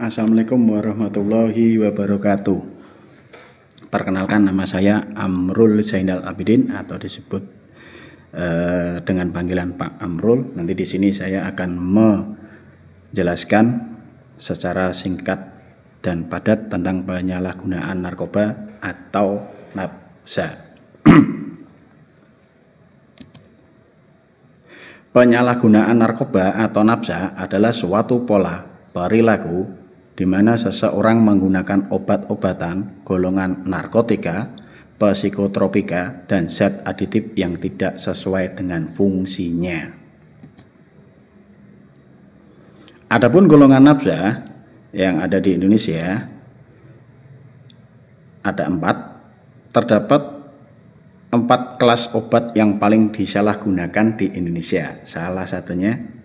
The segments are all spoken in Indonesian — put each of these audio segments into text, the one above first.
Assalamualaikum warahmatullahi wabarakatuh. Perkenalkan, nama saya Amrul Zainal Abidin atau disebut dengan panggilan Pak Amrul. Nanti di sini saya akan menjelaskan secara singkat dan padat tentang penyalahgunaan narkoba atau nafsa. Penyalahgunaan narkoba atau nafsa adalah suatu pola perilaku di mana seseorang menggunakan obat-obatan golongan narkotika, psikotropika, dan zat aditif yang tidak sesuai dengan fungsinya. Adapun golongan nafsa yang ada di Indonesia ada 4. Terdapat 4 kelas obat yang paling disalahgunakan di Indonesia. Salah satunya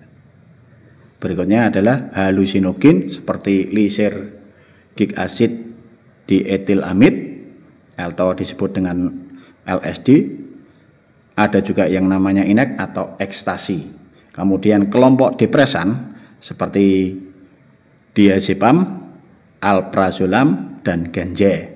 berikutnya adalah halusinogen seperti lisergic acid dietilamid atau disebut dengan LSD. Ada juga yang namanya inek atau ekstasi. Kemudian kelompok depresan seperti diazepam, alprazolam, dan ganja.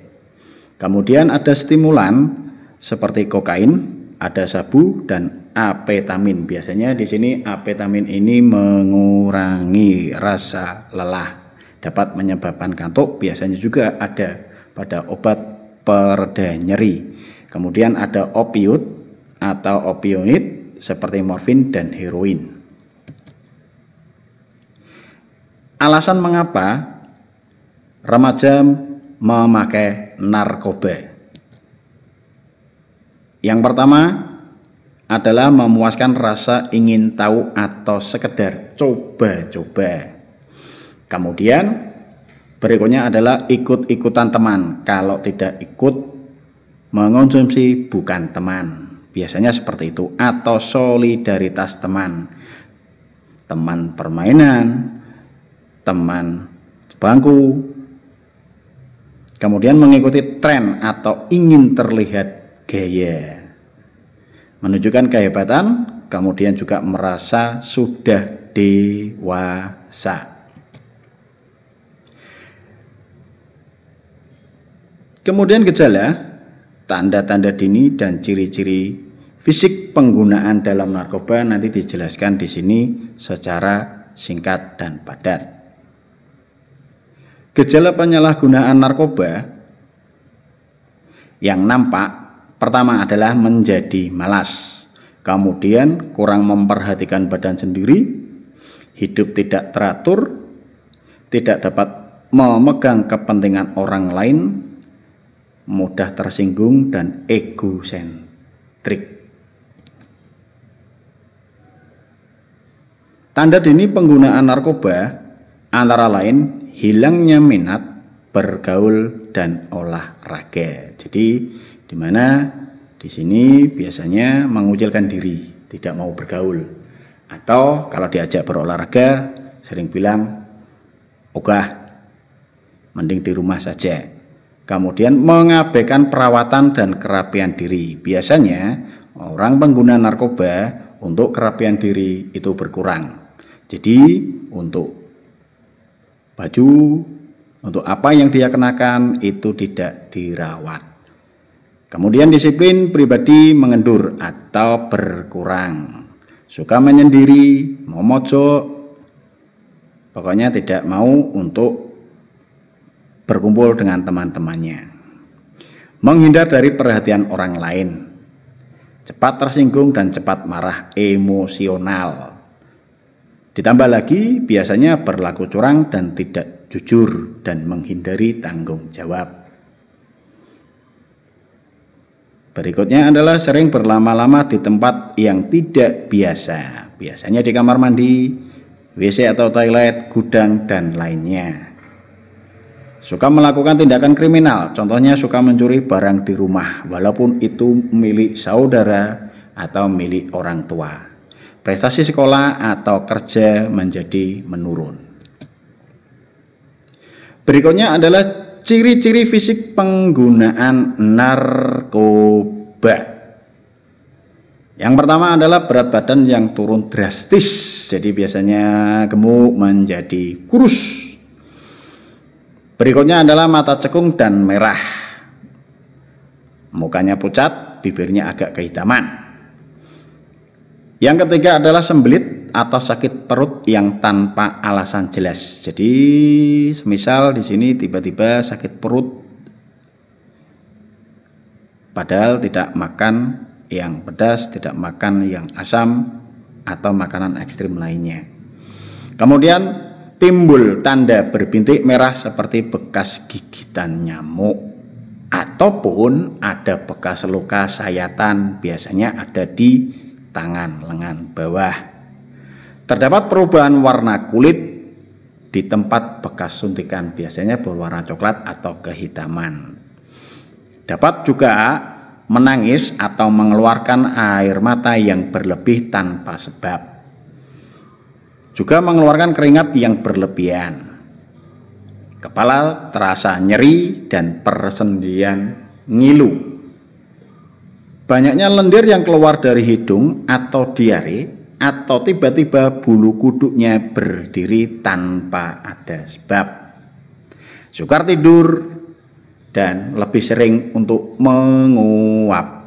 Kemudian ada stimulan seperti kokain, ada sabu, dan apetamin. Biasanya di sini apetamin ini mengurangi rasa lelah, dapat menyebabkan kantuk. Biasanya juga ada pada obat pereda nyeri. Kemudian ada opioid atau opioid seperti morfin dan heroin. Alasan mengapa remaja memakai narkoba? Yang pertama adalah memuaskan rasa ingin tahu atau sekedar coba-coba. Kemudian berikutnya adalah ikut-ikutan teman. Kalau tidak ikut mengonsumsi bukan teman. Biasanya seperti itu. Atau solidaritas teman. Teman permainan, teman bangku. Kemudian mengikuti tren atau ingin terlihat gaya, menunjukkan kehebatan, kemudian juga merasa sudah dewasa. Kemudian gejala, tanda-tanda dini dan ciri-ciri fisik penggunaan dalam narkoba nanti dijelaskan di sini secara singkat dan padat. Gejala penyalahgunaan narkoba yang nampak pertama adalah menjadi malas, kemudian kurang memperhatikan badan sendiri, hidup tidak teratur, tidak dapat memegang kepentingan orang lain, mudah tersinggung, dan egosentrik. Tanda dini penggunaan narkoba antara lain hilangnya minat bergaul dan olahraga. Jadi di mana di sini biasanya mengucilkan diri, tidak mau bergaul, atau kalau diajak berolahraga sering bilang ogah, mending di rumah saja. Kemudian mengabaikan perawatan dan kerapian diri. Biasanya orang pengguna narkoba untuk kerapian diri itu berkurang. Jadi untuk baju, untuk apa yang dia kenakan itu tidak dirawat. Kemudian disiplin pribadi mengendur atau berkurang, suka menyendiri, memojok, pokoknya tidak mau untuk berkumpul dengan teman-temannya. Menghindar dari perhatian orang lain, cepat tersinggung dan cepat marah, emosional. Ditambah lagi biasanya berlaku curang dan tidak jujur dan menghindari tanggung jawab. Berikutnya adalah sering berlama-lama di tempat yang tidak biasa. Biasanya di kamar mandi, WC atau toilet, gudang, dan lainnya. Suka melakukan tindakan kriminal, contohnya suka mencuri barang di rumah, walaupun itu milik saudara atau milik orang tua. Prestasi sekolah atau kerja menjadi menurun. Berikutnya adalah ciri-ciri fisik penggunaan narkoba. Yang pertama adalah berat badan yang turun drastis. Jadi biasanya gemuk menjadi kurus. Berikutnya adalah mata cekung dan merah. Mukanya pucat, bibirnya agak kehitaman. Yang ketiga adalah sembelit atau sakit perut yang tanpa alasan jelas. Jadi, semisal di sini tiba-tiba sakit perut, padahal tidak makan yang pedas, tidak makan yang asam, atau makanan ekstrim lainnya. Kemudian timbul tanda berbintik merah seperti bekas gigitan nyamuk, ataupun ada bekas luka sayatan, biasanya ada di tangan lengan bawah. Terdapat perubahan warna kulit di tempat bekas suntikan, biasanya berwarna coklat atau kehitaman. Dapat juga menangis atau mengeluarkan air mata yang berlebih tanpa sebab. Juga mengeluarkan keringat yang berlebihan. Kepala terasa nyeri dan persendian ngilu. Banyaknya lendir yang keluar dari hidung atau diare, atau tiba-tiba bulu kuduknya berdiri tanpa ada sebab. Sukar tidur dan lebih sering untuk menguap.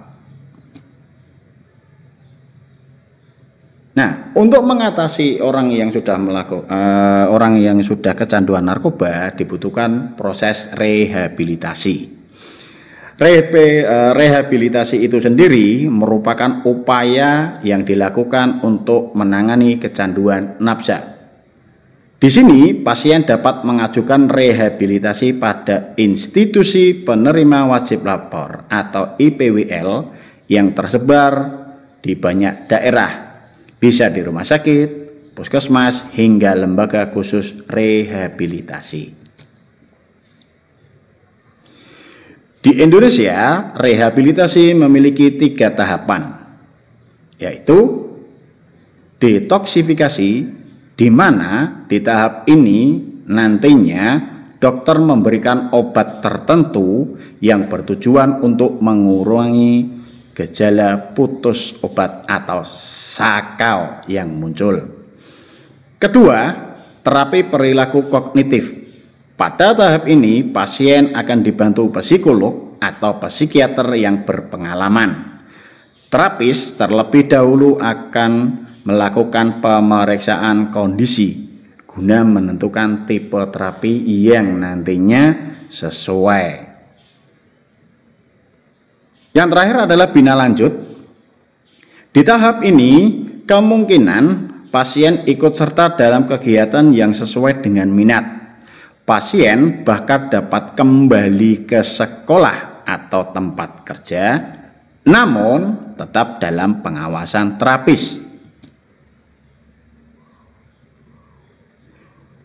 Nah, untuk mengatasi orang yang sudah kecanduan narkoba dibutuhkan proses rehabilitasi. Rehabilitasi itu sendiri merupakan upaya yang dilakukan untuk menangani kecanduan nafsa. Di sini pasien dapat mengajukan rehabilitasi pada institusi penerima wajib lapor atau IPWL yang tersebar di banyak daerah. Bisa di rumah sakit, puskesmas, hingga lembaga khusus rehabilitasi. Di Indonesia, rehabilitasi memiliki 3 tahapan, yaitu detoksifikasi, di mana di tahap ini nantinya dokter memberikan obat tertentu yang bertujuan untuk mengurangi gejala putus obat atau sakau yang muncul. Kedua, terapi perilaku kognitif. Pada tahap ini, pasien akan dibantu psikolog atau psikiater yang berpengalaman. Terapis terlebih dahulu akan melakukan pemeriksaan kondisi guna menentukan tipe terapi yang nantinya sesuai. Yang terakhir adalah bina lanjut. Di tahap ini, kemungkinan pasien ikut serta dalam kegiatan yang sesuai dengan minat. Pasien bahkan dapat kembali ke sekolah atau tempat kerja, namun tetap dalam pengawasan terapis.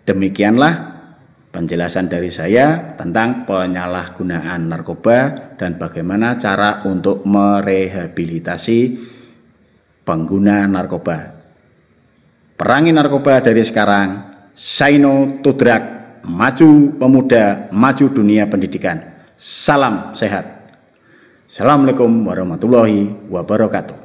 Demikianlah penjelasan dari saya tentang penyalahgunaan narkoba dan bagaimana cara untuk merehabilitasi pengguna narkoba. Perangi narkoba dari sekarang. Say no to drug. Maju pemuda, maju dunia pendidikan. Salam sehat. Assalamualaikum warahmatullahi wabarakatuh.